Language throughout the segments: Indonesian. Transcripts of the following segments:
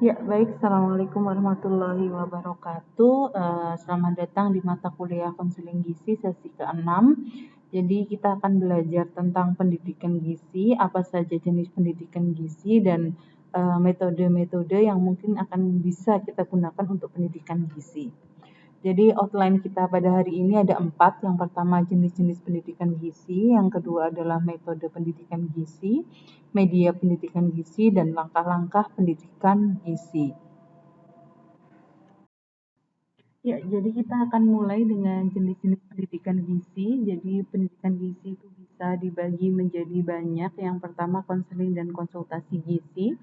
Ya, baik. Assalamualaikum warahmatullahi wabarakatuh. Selamat datang di mata kuliah konseling gizi sesi ke-6. Jadi kita akan belajar tentang pendidikan gizi, apa saja jenis pendidikan gizi, dan metode-metode yang mungkin akan bisa kita gunakan untuk pendidikan gizi. Jadi outline kita pada hari ini ada 4. Yang pertama jenis-jenis pendidikan gizi, yang kedua adalah metode pendidikan gizi, media pendidikan gizi, dan langkah-langkah pendidikan gizi. Ya, jadi kita akan mulai dengan jenis-jenis pendidikan gizi. Jadi pendidikan gizi itu bisa dibagi menjadi banyak. Yang pertama konseling dan konsultasi gizi,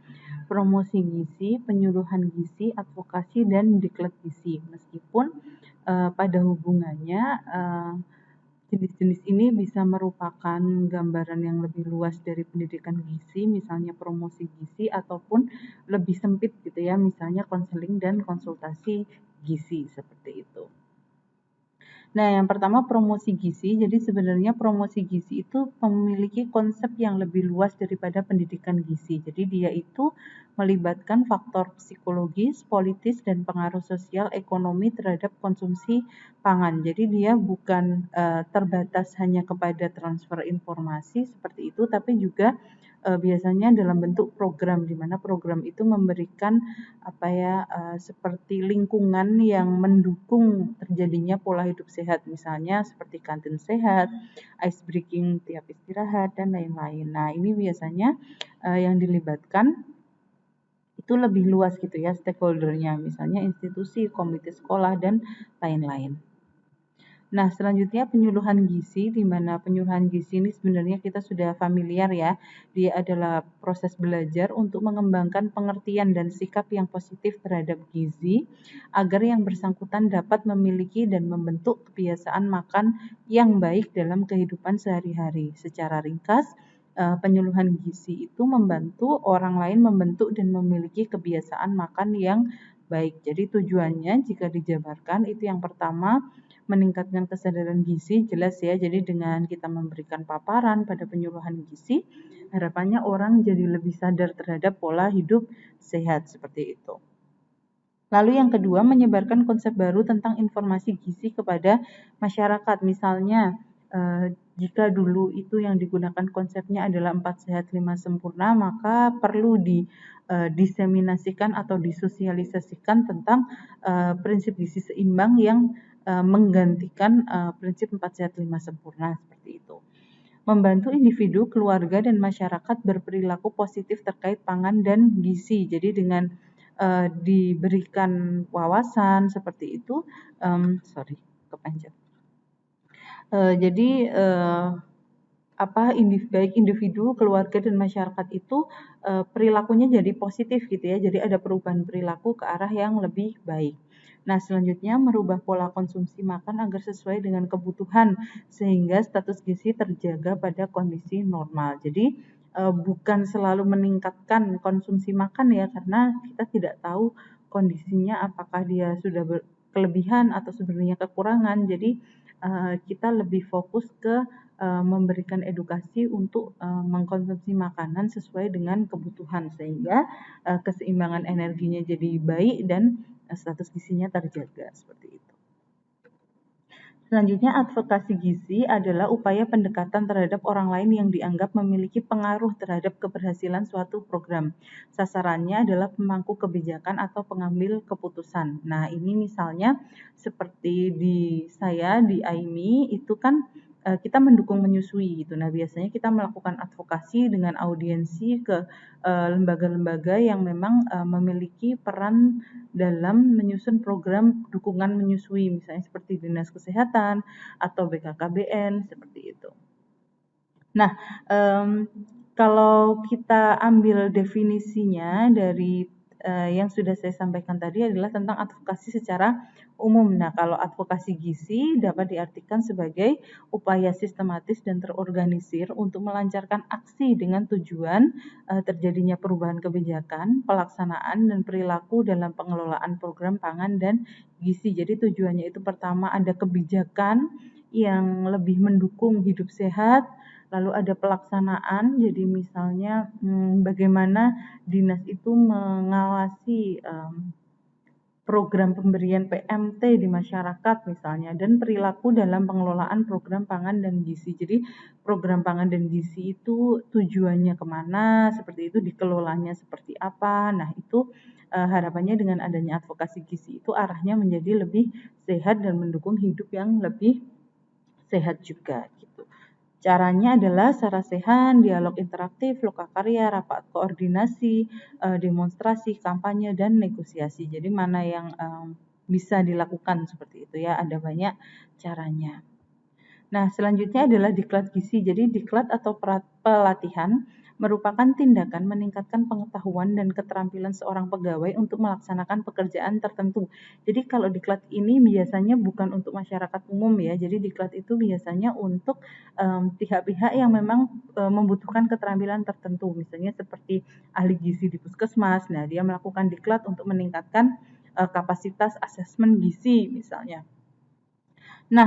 promosi gizi, penyuluhan gizi, advokasi, dan diklat gizi. Meskipun pada hubungannya jenis-jenis ini bisa merupakan gambaran yang lebih luas dari pendidikan gizi, misalnya promosi gizi, ataupun lebih sempit gitu ya, misalnya konseling dan konsultasi gizi seperti itu. Nah, yang pertama promosi gizi. Jadi sebenarnya promosi gizi itu memiliki konsep yang lebih luas daripada pendidikan gizi. Jadi dia itu melibatkan faktor psikologis, politis, dan pengaruh sosial ekonomi terhadap konsumsi pangan. Jadi dia bukan terbatas hanya kepada transfer informasi seperti itu, tapi juga biasanya dalam bentuk program, di mana program itu memberikan seperti lingkungan yang mendukung terjadinya pola hidup sehat, misalnya seperti kantin sehat, ice breaking tiap istirahat, dan lain-lain. Nah, ini biasanya yang dilibatkan itu lebih luas gitu ya stakeholdernya, misalnya institusi, komite sekolah, dan lain-lain. Nah, selanjutnya penyuluhan gizi, di mana penyuluhan gizi ini sebenarnya kita sudah familiar ya. Dia adalah proses belajar untuk mengembangkan pengertian dan sikap yang positif terhadap gizi, agar yang bersangkutan dapat memiliki dan membentuk kebiasaan makan yang baik dalam kehidupan sehari-hari. Secara ringkas, penyuluhan gizi itu membantu orang lain membentuk dan memiliki kebiasaan makan yang baik. Jadi tujuannya jika dijabarkan itu yang pertama, meningkatkan kesadaran gizi, jelas ya. Jadi dengan kita memberikan paparan pada penyuluhan gizi, harapannya orang jadi lebih sadar terhadap pola hidup sehat seperti itu. Lalu yang kedua, menyebarkan konsep baru tentang informasi gizi kepada masyarakat. Misalnya, jika dulu itu yang digunakan konsepnya adalah 4 sehat 5 sempurna, maka perlu diseminasikan atau disosialisasikan tentang prinsip gizi seimbang yang menggantikan prinsip 4 sehat 5 sempurna seperti itu. Membantu individu, keluarga, dan masyarakat berperilaku positif terkait pangan dan gizi. Jadi dengan diberikan wawasan seperti itu, jadi baik individu, keluarga, dan masyarakat itu perilakunya jadi positif gitu ya. Jadi ada perubahan perilaku ke arah yang lebih baik. Nah, selanjutnya merubah pola konsumsi makan agar sesuai dengan kebutuhan sehingga status gizi terjaga pada kondisi normal. Jadi bukan selalu meningkatkan konsumsi makan ya, karena kita tidak tahu kondisinya apakah dia sudah kelebihan atau sebenarnya kekurangan. Jadi kita lebih fokus ke memberikan edukasi untuk mengkonsumsi makanan sesuai dengan kebutuhan sehingga keseimbangan energinya jadi baik dan status gizinya terjaga seperti itu. Selanjutnya, advokasi gizi adalah upaya pendekatan terhadap orang lain yang dianggap memiliki pengaruh terhadap keberhasilan suatu program. Sasarannya adalah pemangku kebijakan atau pengambil keputusan. Nah, ini misalnya seperti di AIMI itu kan kita mendukung menyusui gitu. Nah, biasanya kita melakukan advokasi dengan audiensi ke lembaga-lembaga yang memang memiliki peran dalam menyusun program dukungan menyusui, misalnya seperti Dinas Kesehatan atau BKKBN, seperti itu. Nah, kalau kita ambil definisinya dari yang sudah saya sampaikan tadi adalah tentang advokasi secara umum. Nah, kalau advokasi gizi dapat diartikan sebagai upaya sistematis dan terorganisir untuk melancarkan aksi dengan tujuan terjadinya perubahan kebijakan, pelaksanaan, dan perilaku dalam pengelolaan program pangan dan gizi. Jadi tujuannya itu pertama ada kebijakan yang lebih mendukung hidup sehat, Lalu ada pelaksanaan, jadi misalnya bagaimana dinas itu mengawasi program pemberian PMT di masyarakat misalnya, dan perilaku dalam pengelolaan program pangan dan gizi. Jadi program pangan dan gizi itu tujuannya kemana, seperti itu, dikelolanya seperti apa. Nah itu harapannya dengan adanya advokasi gizi itu arahnya menjadi lebih sehat dan mendukung hidup yang lebih sehat juga gitu. Caranya adalah sarasehan, dialog interaktif, lokakarya, rapat koordinasi, demonstrasi, kampanye, dan negosiasi. Jadi mana yang bisa dilakukan seperti itu ya, ada banyak caranya. Nah, selanjutnya adalah diklat gizi. Jadi diklat atau pelatihan merupakan tindakan meningkatkan pengetahuan dan keterampilan seorang pegawai untuk melaksanakan pekerjaan tertentu. Jadi kalau diklat ini biasanya bukan untuk masyarakat umum ya. Jadi diklat itu biasanya untuk pihak-pihak yang memang membutuhkan keterampilan tertentu. Misalnya seperti ahli gizi di puskesmas. Nah, dia melakukan diklat untuk meningkatkan kapasitas asesmen gizi misalnya. Nah,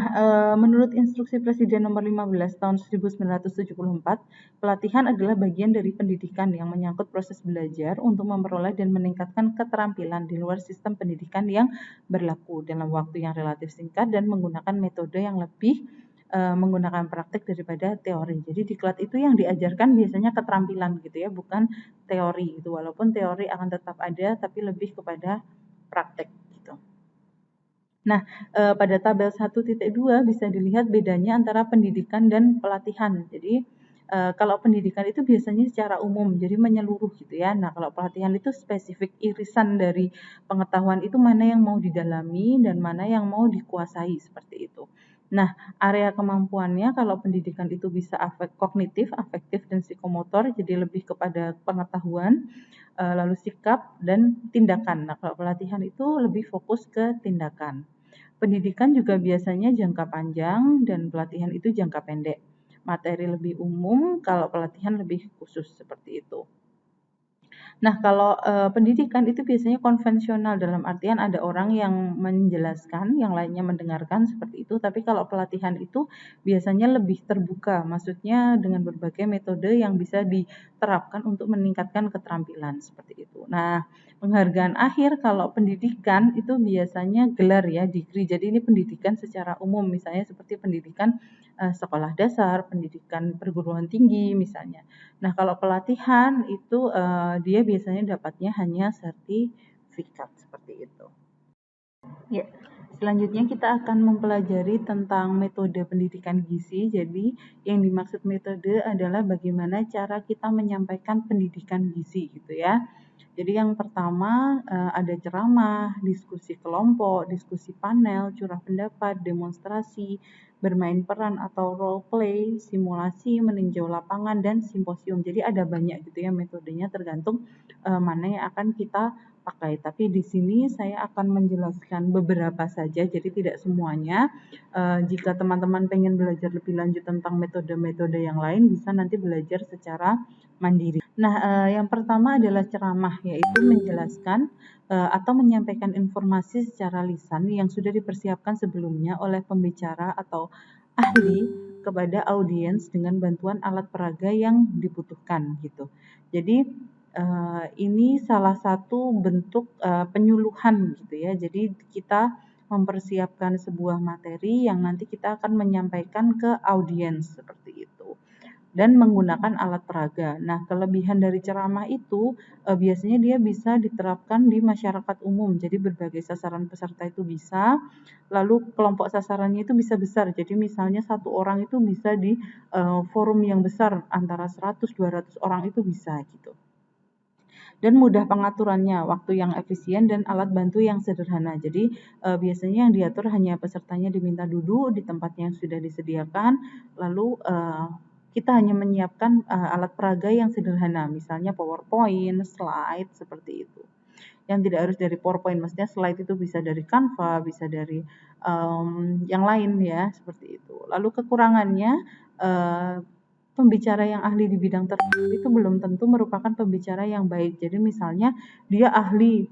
menurut Instruksi Presiden Nomor 15 Tahun 1974, pelatihan adalah bagian dari pendidikan yang menyangkut proses belajar untuk memperoleh dan meningkatkan keterampilan di luar sistem pendidikan yang berlaku dalam waktu yang relatif singkat dan menggunakan metode yang lebih menggunakan praktik daripada teori. Jadi diklat itu yang diajarkan biasanya keterampilan gitu ya, bukan teori gitu. Walaupun teori akan tetap ada, tapi lebih kepada praktek. Nah, pada tabel 1.2 bisa dilihat bedanya antara pendidikan dan pelatihan. Jadi, kalau pendidikan itu biasanya secara umum, jadi menyeluruh gitu ya. Nah, kalau pelatihan itu spesifik, irisan dari pengetahuan itu mana yang mau didalami dan mana yang mau dikuasai, seperti itu. Nah, area kemampuannya kalau pendidikan itu bisa kognitif, afektif, dan psikomotor, jadi lebih kepada pengetahuan, lalu sikap dan tindakan. Nah, kalau pelatihan itu lebih fokus ke tindakan. Pendidikan juga biasanya jangka panjang dan pelatihan itu jangka pendek. Materi lebih umum, kalau pelatihan lebih khusus seperti itu. Nah, kalau pendidikan itu biasanya konvensional dalam artian ada orang yang menjelaskan, yang lainnya mendengarkan seperti itu. Tapi kalau pelatihan itu biasanya lebih terbuka, maksudnya dengan berbagai metode yang bisa diterapkan untuk meningkatkan keterampilan seperti itu. Nah, penghargaan akhir kalau pendidikan itu biasanya gelar ya, degree. Jadi ini pendidikan secara umum, misalnya seperti pendidikan sekolah dasar, pendidikan perguruan tinggi misalnya. Nah, kalau pelatihan itu dia biasanya dapatnya hanya sertifikat seperti itu. Ya, selanjutnya kita akan mempelajari tentang metode pendidikan gizi. Jadi, yang dimaksud metode adalah bagaimana cara kita menyampaikan pendidikan gizi gitu ya. Jadi yang pertama ada ceramah, diskusi kelompok, diskusi panel, curah pendapat, demonstrasi, bermain peran atau role play, simulasi, meninjau lapangan, dan simposium. Jadi ada banyak gitu ya metodenya, tergantung mana yang akan kita pakai. Tapi di sini saya akan menjelaskan beberapa saja, jadi tidak semuanya. Jika teman-teman pengen belajar lebih lanjut tentang metode-metode yang lain, bisa nanti belajar secara mandiri. Nah, yang pertama adalah ceramah, yaitu menjelaskan atau menyampaikan informasi secara lisan yang sudah dipersiapkan sebelumnya oleh pembicara atau ahli kepada audiens dengan bantuan alat peraga yang dibutuhkan gitu. Jadi ini salah satu bentuk penyuluhan gitu ya. Jadi kita mempersiapkan sebuah materi yang nanti kita akan menyampaikan ke audiens seperti itu dan menggunakan alat peraga. Nah, kelebihan dari ceramah itu biasanya dia bisa diterapkan di masyarakat umum. Jadi berbagai sasaran peserta itu bisa, lalu kelompok sasarannya itu bisa besar. Jadi misalnya satu orang itu bisa di forum yang besar, antara 100-200 orang itu bisa gitu. Dan mudah pengaturannya, waktu yang efisien dan alat bantu yang sederhana. Jadi biasanya yang diatur hanya pesertanya diminta duduk di tempatnya yang sudah disediakan, lalu kita hanya menyiapkan alat peraga yang sederhana, misalnya PowerPoint, slide, seperti itu. Yang tidak harus dari PowerPoint, maksudnya slide itu bisa dari Canva, bisa dari yang lain ya, seperti itu. Lalu kekurangannya, pembicara yang ahli di bidang tertentu itu belum tentu merupakan pembicara yang baik. Jadi misalnya dia ahli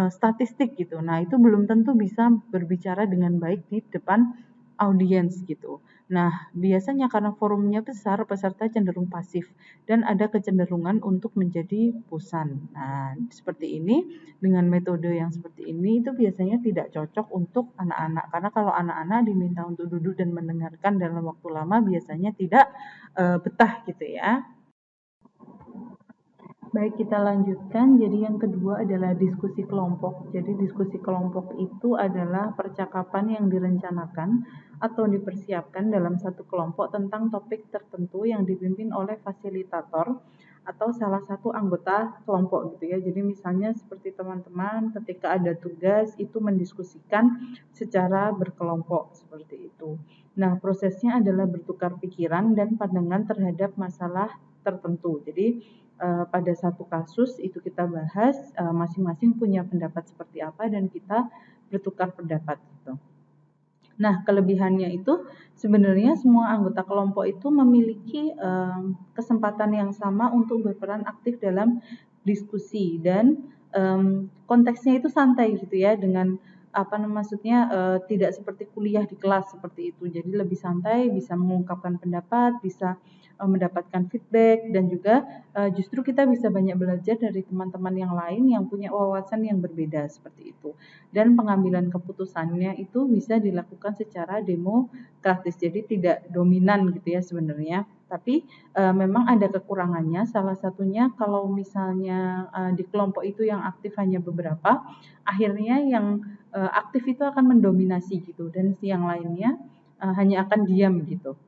statistik gitu. Nah, itu belum tentu bisa berbicara dengan baik di depan audiens gitu. Nah, biasanya karena forumnya besar, peserta cenderung pasif dan ada kecenderungan untuk menjadi bosan. Nah, seperti ini, dengan metode yang seperti ini itu biasanya tidak cocok untuk anak-anak. Karena kalau anak-anak diminta untuk duduk dan mendengarkan dalam waktu lama, biasanya tidak betah gitu ya. Baik, kita lanjutkan. Jadi yang kedua adalah diskusi kelompok. Jadi diskusi kelompok itu adalah percakapan yang direncanakan atau dipersiapkan dalam satu kelompok tentang topik tertentu yang dipimpin oleh fasilitator atau salah satu anggota kelompok gitu ya. Jadi misalnya seperti teman-teman ketika ada tugas itu mendiskusikan secara berkelompok seperti itu. Nah, prosesnya adalah bertukar pikiran dan pandangan terhadap masalah tertentu. Jadi pada satu kasus itu kita bahas, masing-masing punya pendapat seperti apa dan kita bertukar pendapat gitu. Nah, kelebihannya itu sebenarnya semua anggota kelompok itu memiliki kesempatan yang sama untuk berperan aktif dalam diskusi dan konteksnya itu santai gitu ya dengan maksudnya tidak seperti kuliah di kelas seperti itu. Jadi lebih santai, bisa mengungkapkan pendapat, bisa mendapatkan feedback dan juga justru kita bisa banyak belajar dari teman-teman yang lain yang punya wawasan yang berbeda seperti itu. Dan pengambilan keputusannya itu bisa dilakukan secara demokratis. Jadi tidak dominan gitu ya sebenarnya. Tapi memang ada kekurangannya. Salah satunya kalau misalnya di kelompok itu yang aktif hanya beberapa, akhirnya yang aktif itu akan mendominasi gitu dan si yang lainnya hanya akan diam gitu.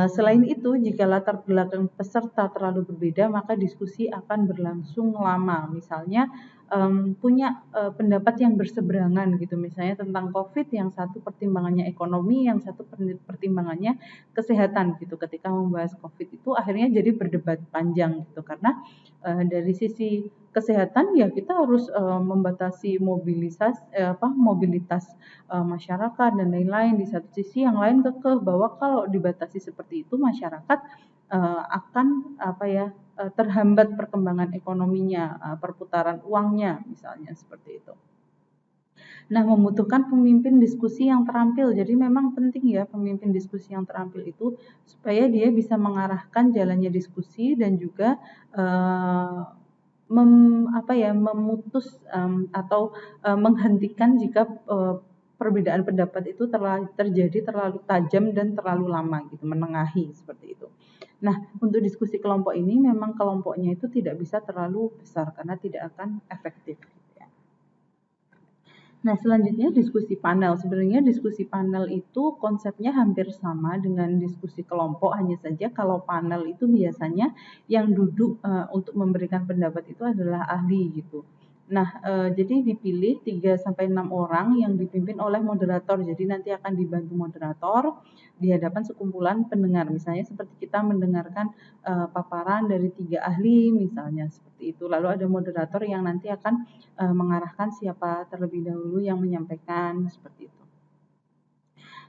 Selain itu, jika latar belakang peserta terlalu berbeda, maka diskusi akan berlangsung lama. Misalnya, punya pendapat yang berseberangan gitu, misalnya tentang COVID, yang satu pertimbangannya ekonomi, yang satu pertimbangannya kesehatan gitu. Ketika membahas COVID itu akhirnya jadi berdebat panjang gitu, karena dari sisi kesehatan ya kita harus membatasi mobilitas masyarakat dan lain-lain. Di satu sisi yang lain kekeh bahwa kalau dibatasi seperti itu masyarakat akan terhambat perkembangan ekonominya, perputaran uangnya misalnya seperti itu. Nah, membutuhkan pemimpin diskusi yang terampil. Jadi memang penting ya pemimpin diskusi yang terampil itu supaya dia bisa mengarahkan jalannya diskusi dan juga memutus atau menghentikan jika perbedaan pendapat itu terjadi terlalu tajam dan terlalu lama gitu, menengahi seperti itu. Nah, untuk diskusi kelompok ini memang kelompoknya itu tidak bisa terlalu besar karena tidak akan efektif. Nah, selanjutnya diskusi panel. Sebenarnya diskusi panel itu konsepnya hampir sama dengan diskusi kelompok, hanya saja kalau panel itu biasanya yang duduk untuk memberikan pendapat itu adalah ahli gitu. Nah, jadi dipilih 3 sampai 6 orang yang dipimpin oleh moderator. Jadi nanti akan dibantu moderator di hadapan sekumpulan pendengar. Misalnya seperti kita mendengarkan paparan dari 3 ahli misalnya seperti itu. Lalu ada moderator yang nanti akan mengarahkan siapa terlebih dahulu yang menyampaikan seperti itu.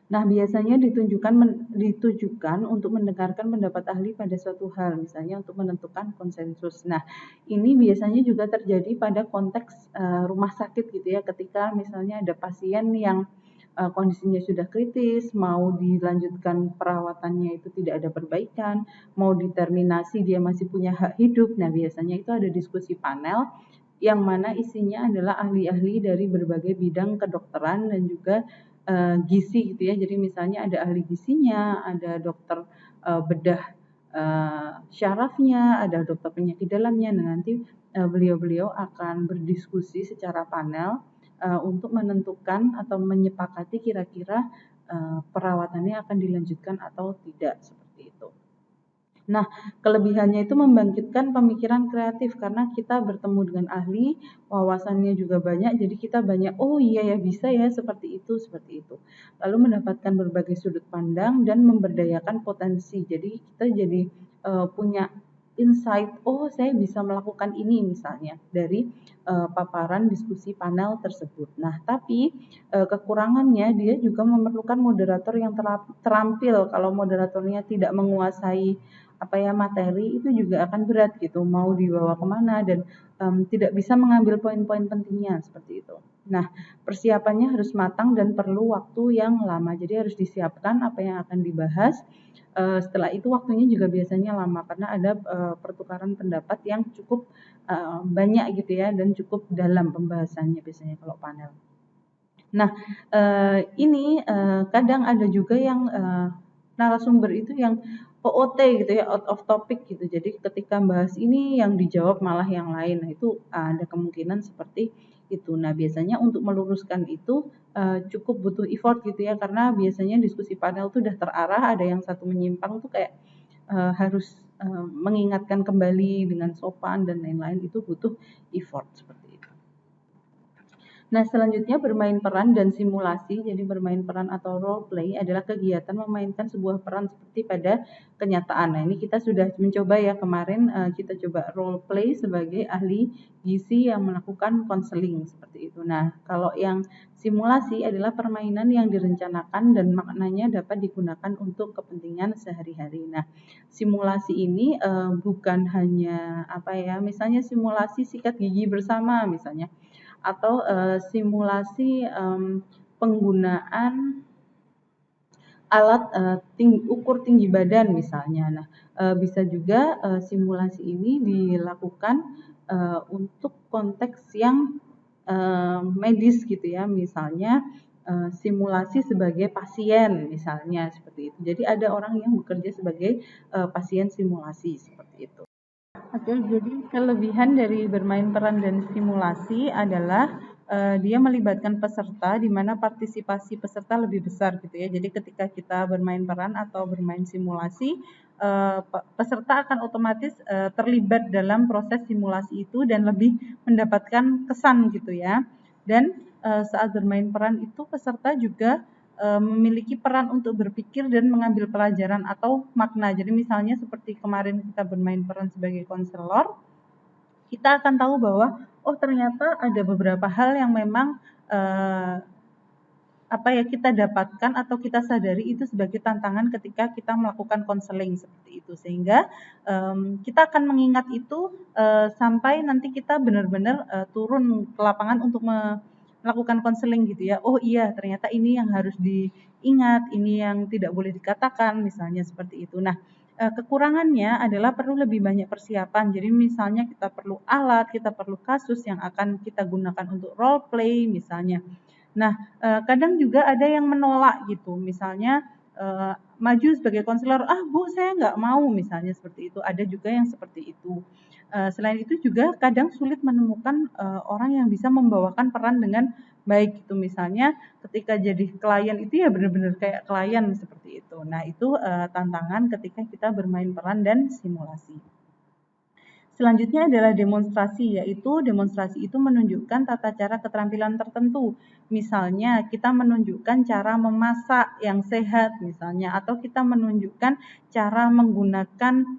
Nah, biasanya ditujukan untuk mendengarkan pendapat ahli pada suatu hal, misalnya untuk menentukan konsensus. Nah, ini biasanya juga terjadi pada konteks rumah sakit gitu ya, ketika misalnya ada pasien yang kondisinya sudah kritis, mau dilanjutkan perawatannya itu tidak ada perbaikan, mau diterminasi dia masih punya hak hidup. Nah, biasanya itu ada diskusi panel yang mana isinya adalah ahli-ahli dari berbagai bidang kedokteran dan juga gizi gitu ya. Jadi misalnya ada ahli gizinya, ada dokter bedah syarafnya, ada dokter penyakit dalamnya. Nah, nanti beliau-beliau akan berdiskusi secara panel untuk menentukan atau menyepakati kira-kira perawatannya akan dilanjutkan atau tidak seperti itu. Nah, kelebihannya itu membangkitkan pemikiran kreatif karena kita bertemu dengan ahli, wawasannya juga banyak, jadi kita banyak, oh iya ya bisa ya seperti itu, seperti itu. Lalu mendapatkan berbagai sudut pandang dan memberdayakan potensi. Jadi kita jadi punya insight, oh saya bisa melakukan ini misalnya dari paparan diskusi panel tersebut. Nah, tapi kekurangannya dia juga memerlukan moderator yang terampil. Kalau moderatornya tidak menguasai materi itu juga akan berat gitu, mau dibawa kemana dan tidak bisa mengambil poin-poin pentingnya seperti itu. Nah, persiapannya harus matang dan perlu waktu yang lama. Jadi harus disiapkan apa yang akan dibahas. Setelah itu waktunya juga biasanya lama karena ada pertukaran pendapat yang cukup banyak gitu ya dan cukup dalam pembahasannya biasanya kalau panel. Nah, ini kadang ada juga yang narasumber itu yang OOT gitu ya, out of topic gitu. Jadi ketika bahas ini yang dijawab malah yang lain. Nah, itu ada kemungkinan seperti itu. Nah, biasanya untuk meluruskan itu cukup butuh effort gitu ya, karena biasanya diskusi panel tuh udah terarah, ada yang satu menyimpang tuh kayak harus mengingatkan kembali dengan sopan dan lain-lain, itu butuh effort seperti itu. Nah, selanjutnya bermain peran dan simulasi. Jadi bermain peran atau role play adalah kegiatan memainkan sebuah peran seperti pada kenyataan. Nah, ini kita sudah mencoba ya kemarin kita coba role play sebagai ahli gizi yang melakukan konseling seperti itu. Nah, kalau yang simulasi adalah permainan yang direncanakan dan maknanya dapat digunakan untuk kepentingan sehari-hari. Nah, simulasi ini bukan hanya misalnya simulasi sikat gigi bersama misalnya, atau simulasi penggunaan alat ukur tinggi badan misalnya. Nah, bisa juga simulasi ini dilakukan untuk konteks yang medis gitu ya, misalnya simulasi sebagai pasien misalnya seperti itu. Jadi ada orang yang bekerja sebagai pasien simulasi seperti itu. Oke, jadi kelebihan dari bermain peran dan simulasi adalah dia melibatkan peserta di mana partisipasi peserta lebih besar gitu ya. Jadi ketika kita bermain peran atau bermain simulasi, peserta akan otomatis terlibat dalam proses simulasi itu dan lebih mendapatkan kesan gitu ya. Dan saat bermain peran itu peserta juga memiliki peran untuk berpikir dan mengambil pelajaran atau makna. Jadi misalnya seperti kemarin kita bermain peran sebagai konselor, kita akan tahu bahwa ternyata ada beberapa hal yang memang kita dapatkan atau kita sadari itu sebagai tantangan ketika kita melakukan konseling seperti itu, sehingga kita akan mengingat itu sampai nanti kita benar-benar turun ke lapangan untuk melakukan konseling gitu ya. Oh iya, ternyata ini yang harus diingat, ini yang tidak boleh dikatakan misalnya seperti itu. Nah, kekurangannya adalah perlu lebih banyak persiapan. Jadi misalnya kita perlu alat, kita perlu kasus yang akan kita gunakan untuk role play misalnya. Nah, kadang juga ada yang menolak gitu, misalnya maju sebagai konselor, Bu saya nggak mau misalnya seperti itu, ada juga yang seperti itu. Selain itu juga kadang sulit menemukan orang yang bisa membawakan peran dengan baik gitu, misalnya ketika jadi klien itu ya benar-benar kayak klien seperti itu. Nah, itu tantangan ketika kita bermain peran dan simulasi. Selanjutnya adalah demonstrasi, yaitu demonstrasi itu menunjukkan tata cara keterampilan tertentu. Misalnya kita menunjukkan cara memasak yang sehat misalnya, atau kita menunjukkan cara menggunakan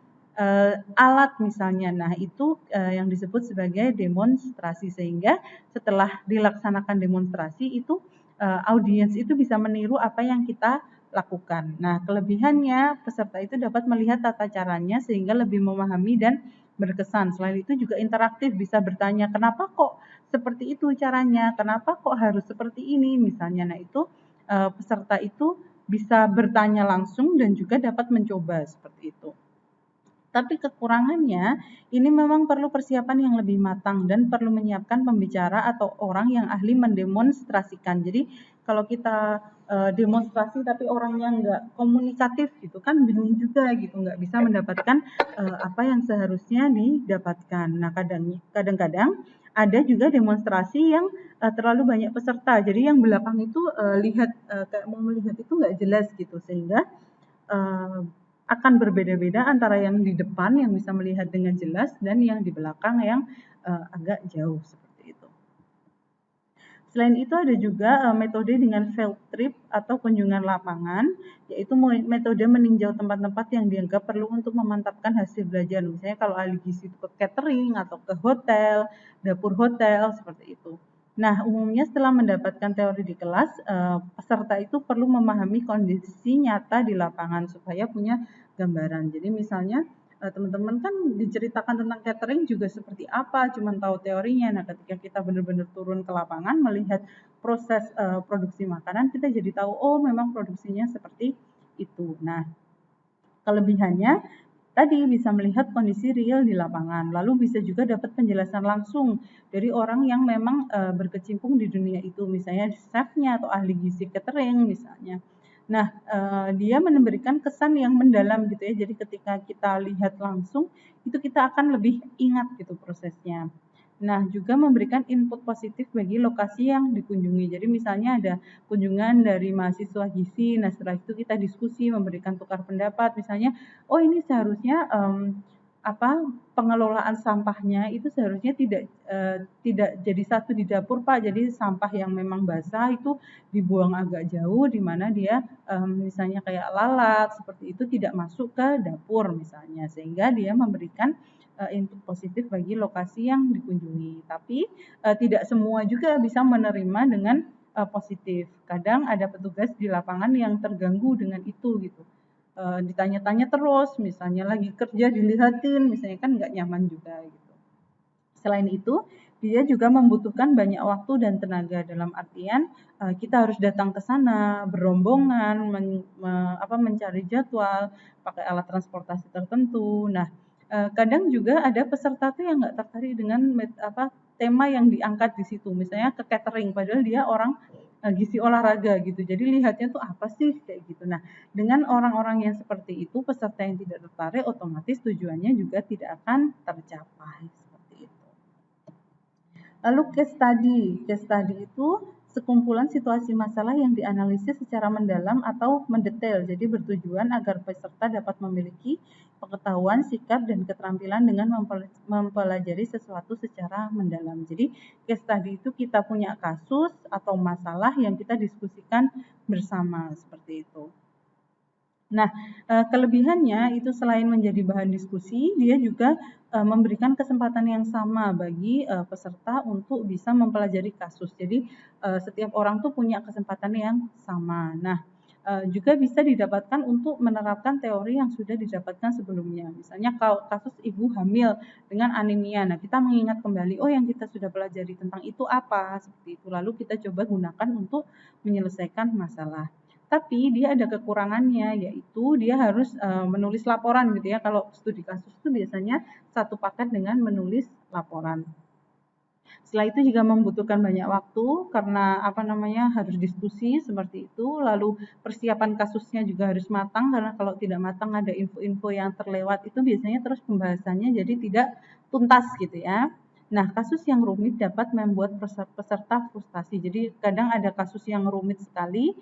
alat misalnya. Nah, itu yang disebut sebagai demonstrasi, sehingga setelah dilaksanakan demonstrasi itu audiens itu bisa meniru apa yang kita lakukan. Nah, kelebihannya peserta itu dapat melihat tata caranya sehingga lebih memahami dan berkesan. Selain itu juga interaktif, bisa bertanya kenapa kok seperti itu caranya, kenapa kok harus seperti ini misalnya. Nah, itu peserta itu bisa bertanya langsung dan juga dapat mencoba seperti itu. Tapi kekurangannya, ini memang perlu persiapan yang lebih matang dan perlu menyiapkan pembicara atau orang yang ahli mendemonstrasikan. Jadi kalau kita demonstrasi tapi orangnya nggak komunikatif gitu kan bingung juga gitu, nggak bisa mendapatkan apa yang seharusnya didapatkan. Nah, kadang-kadang ada juga demonstrasi yang terlalu banyak peserta. Jadi yang belakang itu kayak mau melihat itu nggak jelas gitu, sehingga akan berbeda-beda antara yang di depan yang bisa melihat dengan jelas dan yang di belakang yang agak jauh seperti itu. Selain itu ada juga metode dengan field trip atau kunjungan lapangan, yaitu metode meninjau tempat-tempat yang dianggap perlu untuk memantapkan hasil belajar. Misalnya kalau ahli gizi itu ke catering atau ke hotel, dapur hotel, seperti itu. Nah, umumnya setelah mendapatkan teori di kelas, peserta itu perlu memahami kondisi nyata di lapangan supaya punya gambaran. Jadi misalnya teman-teman kan diceritakan tentang catering juga seperti apa, cuman tahu teorinya. Nah, ketika kita benar-benar turun ke lapangan melihat proses produksi makanan, kita jadi tahu, oh memang produksinya seperti itu. Nah, kelebihannya tadi bisa melihat kondisi real di lapangan, lalu bisa juga dapat penjelasan langsung dari orang yang memang berkecimpung di dunia itu, misalnya chefnya atau ahli gizi catering misalnya. Nah, dia memberikan kesan yang mendalam gitu ya. Jadi ketika kita lihat langsung, itu kita akan lebih ingat gitu prosesnya. Nah, juga memberikan input positif bagi lokasi yang dikunjungi. Jadi misalnya ada kunjungan dari mahasiswa gizi, nah setelah itu kita diskusi, memberikan tukar pendapat, misalnya, oh ini seharusnya pengelolaan sampahnya itu seharusnya tidak jadi satu di dapur Pak, jadi sampah yang memang basah itu dibuang agak jauh, di mana dia misalnya kayak lalat seperti itu tidak masuk ke dapur misalnya, sehingga dia memberikan input positif bagi lokasi yang dikunjungi. Tapi tidak semua juga bisa menerima dengan positif. Kadang ada petugas di lapangan yang terganggu dengan itu gitu. Ditanya-tanya terus, misalnya lagi kerja dilihatin, misalnya kan nggak nyaman juga gitu. Selain itu, dia juga membutuhkan banyak waktu dan tenaga, dalam artian kita harus datang ke sana berombongan, mencari jadwal, pakai alat transportasi tertentu. Nah, kadang juga ada peserta tuh yang nggak tertarik dengan tema yang diangkat di situ, misalnya ke catering, padahal dia orang gizi olahraga gitu. Jadi lihatnya tuh apa sih kayak gitu. Nah, dengan orang-orang yang seperti itu, peserta yang tidak tertarik, otomatis tujuannya juga tidak akan tercapai. Seperti itu. Lalu case study itu sekumpulan situasi masalah yang dianalisis secara mendalam atau mendetail. Jadi bertujuan agar peserta dapat memiliki pengetahuan, sikap, dan keterampilan dengan mempelajari sesuatu secara mendalam. Jadi case study itu kita punya kasus atau masalah yang kita diskusikan bersama seperti itu. Nah, kelebihannya itu selain menjadi bahan diskusi, dia juga memberikan kesempatan yang sama bagi peserta untuk bisa mempelajari kasus. Jadi setiap orang tuh punya kesempatan yang sama. Nah, juga bisa didapatkan untuk menerapkan teori yang sudah didapatkan sebelumnya. Misalnya kalau kasus ibu hamil dengan anemia, nah kita mengingat kembali, oh yang kita sudah pelajari tentang itu apa, seperti itu. Lalu kita coba gunakan untuk menyelesaikan masalah. Tapi dia ada kekurangannya, yaitu dia harus menulis laporan gitu ya. Kalau studi kasus itu biasanya satu paket dengan menulis laporan. Setelah itu juga membutuhkan banyak waktu karena harus diskusi seperti itu. Lalu persiapan kasusnya juga harus matang, karena kalau tidak matang ada info-info yang terlewat, itu biasanya terus pembahasannya jadi tidak tuntas gitu ya. Nah, kasus yang rumit dapat membuat peserta frustasi. Jadi kadang ada kasus yang rumit sekali,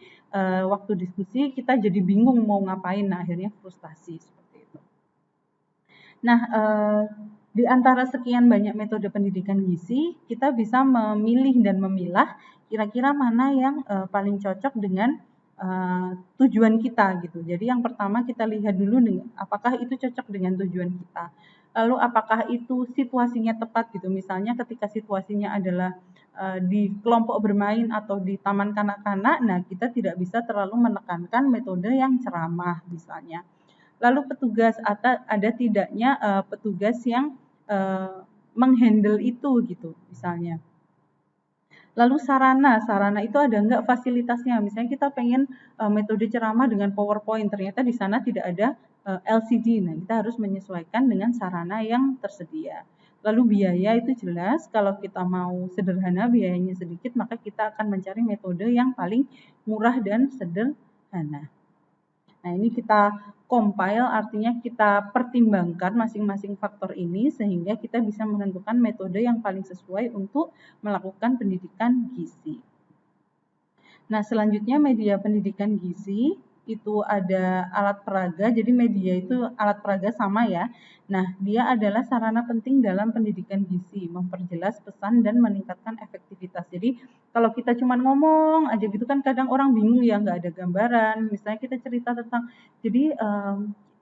waktu diskusi kita jadi bingung mau ngapain, nah akhirnya frustasi seperti itu. Nah, di antara sekian banyak metode pendidikan gizi, kita bisa memilih dan memilah kira-kira mana yang paling cocok dengan tujuan kita gitu. Jadi yang pertama kita lihat dulu apakah itu cocok dengan tujuan kita. Lalu apakah itu situasinya tepat gitu. Misalnya ketika situasinya adalah di kelompok bermain atau di taman kanak-kanak, nah kita tidak bisa terlalu menekankan metode yang ceramah misalnya. Lalu petugas atau ada tidaknya petugas yang menghandle itu gitu misalnya. Lalu sarana itu ada enggak fasilitasnya? Misalnya kita pengen metode ceramah dengan PowerPoint, ternyata di sana tidak ada LCD. Nah, kita harus menyesuaikan dengan sarana yang tersedia. Lalu biaya itu jelas, kalau kita mau sederhana, biayanya sedikit, maka kita akan mencari metode yang paling murah dan sederhana. Nah, ini kita compile, artinya kita pertimbangkan masing-masing faktor ini sehingga kita bisa menentukan metode yang paling sesuai untuk melakukan pendidikan gizi. Nah, selanjutnya media pendidikan gizi itu ada alat peraga, jadi media itu alat peraga sama ya. Nah, dia adalah sarana penting dalam pendidikan gizi, memperjelas pesan dan meningkatkan efektivitas. Jadi, kalau kita cuma ngomong aja gitu kan kadang orang bingung ya, nggak ada gambaran. Misalnya kita cerita tentang, jadi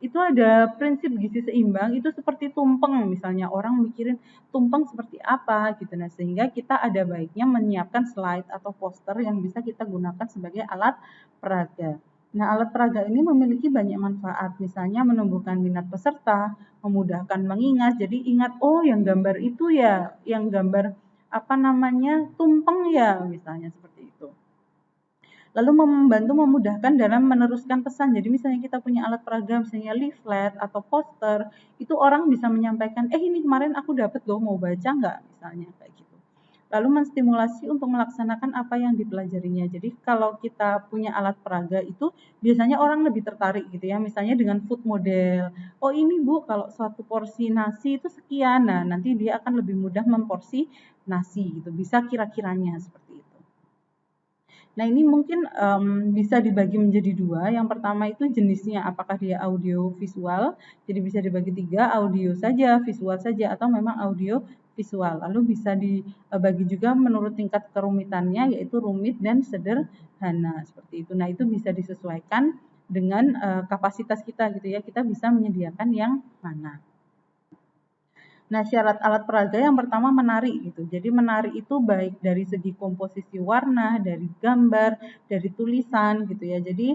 itu ada prinsip gizi seimbang, itu seperti tumpeng misalnya, orang mikirin tumpeng seperti apa gitu. Nah, sehingga kita ada baiknya menyiapkan slide atau poster yang bisa kita gunakan sebagai alat peraga. Nah, alat peraga ini memiliki banyak manfaat, misalnya menumbuhkan minat peserta, memudahkan mengingat. Jadi ingat, oh yang gambar itu ya, yang gambar apa namanya tumpeng ya, misalnya seperti itu. Lalu membantu memudahkan dalam meneruskan pesan. Jadi misalnya kita punya alat peraga, misalnya leaflet atau poster, itu orang bisa menyampaikan, ini kemarin aku dapat loh, mau baca nggak? Misalnya kayak gitu. Lalu menstimulasi untuk melaksanakan apa yang dipelajarinya. Jadi kalau kita punya alat peraga itu biasanya orang lebih tertarik gitu ya. Misalnya dengan food model. Oh ini Bu, kalau suatu porsi nasi itu sekian. Nah nanti dia akan lebih mudah memporsi nasi gitu. Bisa kira-kiranya seperti itu. Nah ini mungkin bisa dibagi menjadi dua. Yang pertama itu jenisnya, apakah dia audio visual, jadi bisa dibagi tiga, audio saja, visual saja, atau memang audio visual. Lalu bisa dibagi juga menurut tingkat kerumitannya, yaitu rumit dan sederhana seperti itu. Nah itu bisa disesuaikan dengan kapasitas kita gitu ya, kita bisa menyediakan yang mana. Nah, syarat alat peraga yang pertama menarik gitu. Jadi menarik itu baik dari segi komposisi warna, dari gambar, dari tulisan gitu ya. Jadi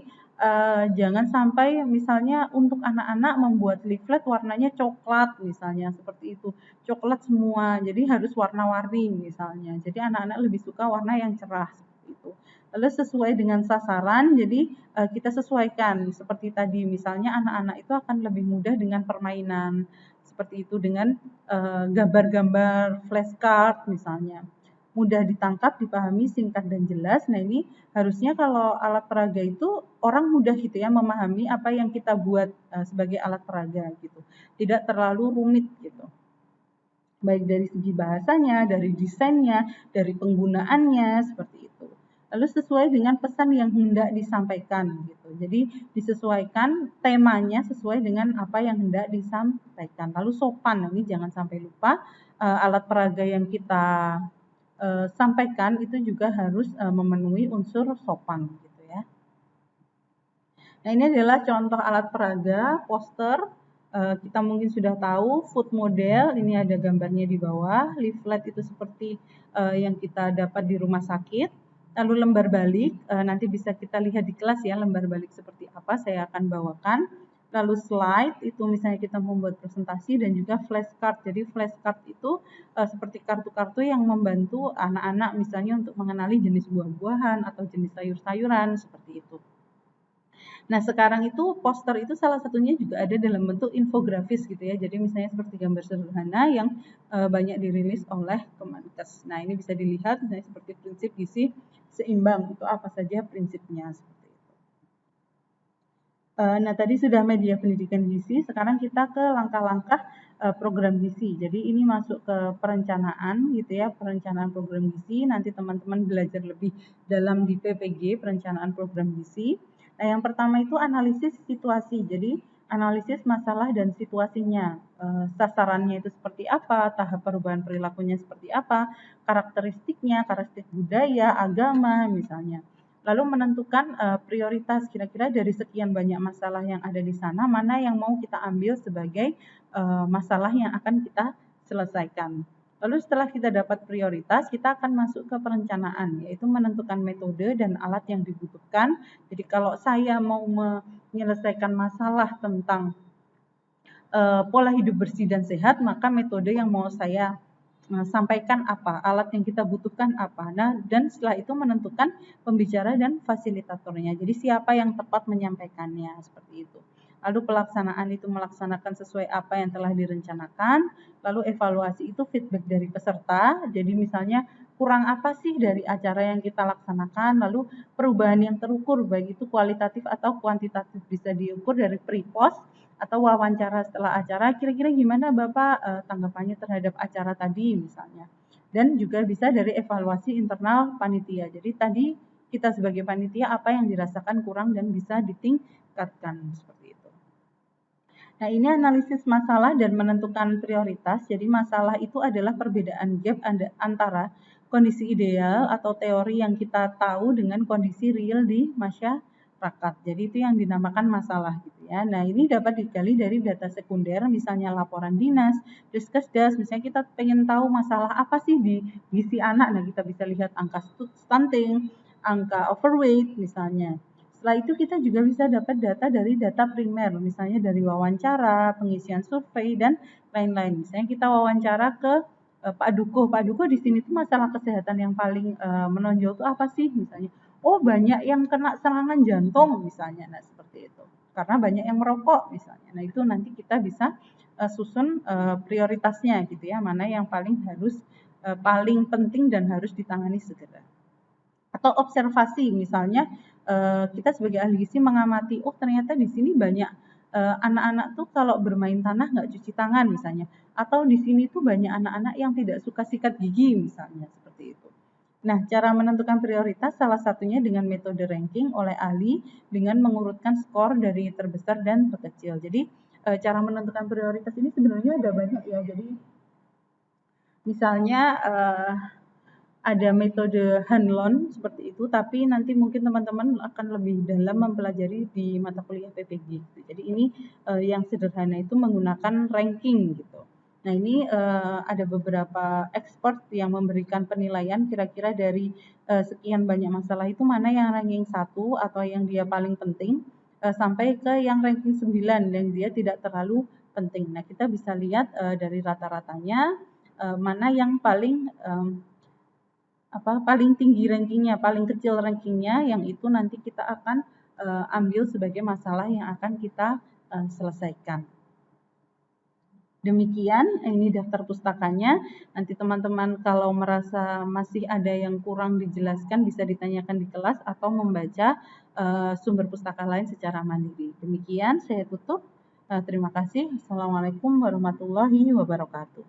jangan sampai misalnya untuk anak-anak membuat leaflet warnanya coklat misalnya seperti itu. Coklat semua. Jadi harus warna-warni misalnya. Jadi anak-anak lebih suka warna yang cerah seperti itu. Lalu sesuai dengan sasaran, jadi kita sesuaikan seperti tadi misalnya anak-anak itu akan lebih mudah dengan permainan seperti itu dengan gambar-gambar flashcard misalnya. Mudah ditangkap, dipahami, singkat dan jelas. Nah ini harusnya kalau alat peraga itu orang mudah gitu ya memahami apa yang kita buat sebagai alat peraga gitu. Tidak terlalu rumit gitu. Baik dari segi bahasanya, dari desainnya, dari penggunaannya seperti itu. Lalu sesuai dengan pesan yang hendak disampaikan gitu. Jadi disesuaikan temanya sesuai dengan apa yang hendak disampaikan. Lalu sopan, ini jangan sampai lupa alat peraga yang kita sampaikan itu juga harus memenuhi unsur sopan gitu ya. Nah ini adalah contoh alat peraga, poster. Kita mungkin sudah tahu food model, ini ada gambarnya di bawah. Leaflet itu seperti yang kita dapat di rumah sakit. Lalu lembar balik, nanti bisa kita lihat di kelas ya lembar balik seperti apa, saya akan bawakan. Lalu slide, itu misalnya kita membuat presentasi dan juga flashcard. Jadi flashcard itu seperti kartu-kartu yang membantu anak-anak misalnya untuk mengenali jenis buah-buahan atau jenis sayur-sayuran, seperti itu. Nah, sekarang itu poster itu salah satunya juga ada dalam bentuk infografis gitu ya. Jadi misalnya seperti gambar sederhana yang banyak dirilis oleh Kemenkes. Nah, ini bisa dilihat misalnya seperti prinsip gizi seimbang. Itu apa saja prinsipnya seperti itu. Nah, tadi sudah media pendidikan gizi, sekarang kita ke langkah-langkah program gizi. Jadi ini masuk ke perencanaan gitu ya, perencanaan program gizi. Nanti teman-teman belajar lebih dalam di PPG, perencanaan program gizi. Nah, yang pertama itu analisis situasi. Jadi analisis masalah dan situasinya. Sasarannya itu seperti apa, tahap perubahan perilakunya seperti apa, karakteristiknya, karakteristik budaya, agama misalnya. Lalu menentukan prioritas kira-kira dari sekian banyak masalah yang ada di sana, mana yang mau kita ambil sebagai masalah yang akan kita selesaikan. Lalu setelah kita dapat prioritas, kita akan masuk ke perencanaan, yaitu menentukan metode dan alat yang dibutuhkan. Jadi kalau saya mau menyelesaikan masalah tentang pola hidup bersih dan sehat, maka metode yang mau saya sampaikan apa, alat yang kita butuhkan apa. Nah, dan setelah itu menentukan pembicara dan fasilitatornya. Jadi siapa yang tepat menyampaikannya, seperti itu. Lalu pelaksanaan itu melaksanakan sesuai apa yang telah direncanakan. Lalu evaluasi itu feedback dari peserta. Jadi misalnya kurang apa sih dari acara yang kita laksanakan. Lalu perubahan yang terukur, baik itu kualitatif atau kuantitatif, bisa diukur dari pre-post atau wawancara setelah acara, kira-kira gimana Bapak tanggapannya terhadap acara tadi misalnya. Dan juga bisa dari evaluasi internal panitia. Jadi tadi kita sebagai panitia apa yang dirasakan kurang dan bisa ditingkatkan seperti itu. Nah, ini analisis masalah dan menentukan prioritas. Jadi masalah itu adalah perbedaan gap antara kondisi ideal atau teori yang kita tahu dengan kondisi real di masyarakat. Jadi itu yang dinamakan masalah gitu ya. Nah, ini dapat digali dari data sekunder, misalnya laporan dinas, Diskesdas, misalnya kita pengen tahu masalah apa sih di gizi anak. Nah, kita bisa lihat angka stunting, angka overweight misalnya. Setelah itu kita juga bisa dapat data dari data primer, misalnya dari wawancara, pengisian survei, dan lain-lain. Misalnya kita wawancara ke Pak Dukuh. Pak Dukuh di sini tuh masalah kesehatan yang paling menonjol tuh apa sih misalnya? Oh, banyak yang kena serangan jantung misalnya. Nah, seperti itu. Karena banyak yang merokok misalnya. Nah, itu nanti kita bisa susun prioritasnya gitu ya, mana yang paling paling penting dan harus ditangani segera. Atau observasi misalnya kita sebagai ahli gizi mengamati, oh ternyata di sini banyak anak-anak tuh kalau bermain tanah nggak cuci tangan misalnya, atau di sini tuh banyak anak-anak yang tidak suka sikat gigi misalnya, seperti itu. Nah, cara menentukan prioritas salah satunya dengan metode ranking oleh ahli dengan mengurutkan skor dari terbesar dan terkecil. Jadi cara menentukan prioritas ini sebenarnya ada banyak ya. Jadi misalnya ada metode Hanlon seperti itu, tapi nanti mungkin teman-teman akan lebih dalam mempelajari di mata kuliah PPG. Jadi ini yang sederhana itu menggunakan ranking gitu. Nah, ini ada beberapa expert yang memberikan penilaian kira-kira dari sekian banyak masalah itu mana yang ranking 1 atau yang dia paling penting sampai ke yang ranking 9 yang dia tidak terlalu penting. Nah, kita bisa lihat dari rata-ratanya mana yang paling tinggi rankingnya, paling kecil rankingnya, yang itu nanti kita akan ambil sebagai masalah yang akan kita selesaikan. Demikian, ini daftar pustakanya. Nanti teman-teman kalau merasa masih ada yang kurang dijelaskan bisa ditanyakan di kelas atau membaca sumber pustaka lain secara mandiri. Demikian, saya tutup. Terima kasih. Assalamualaikum warahmatullahi wabarakatuh.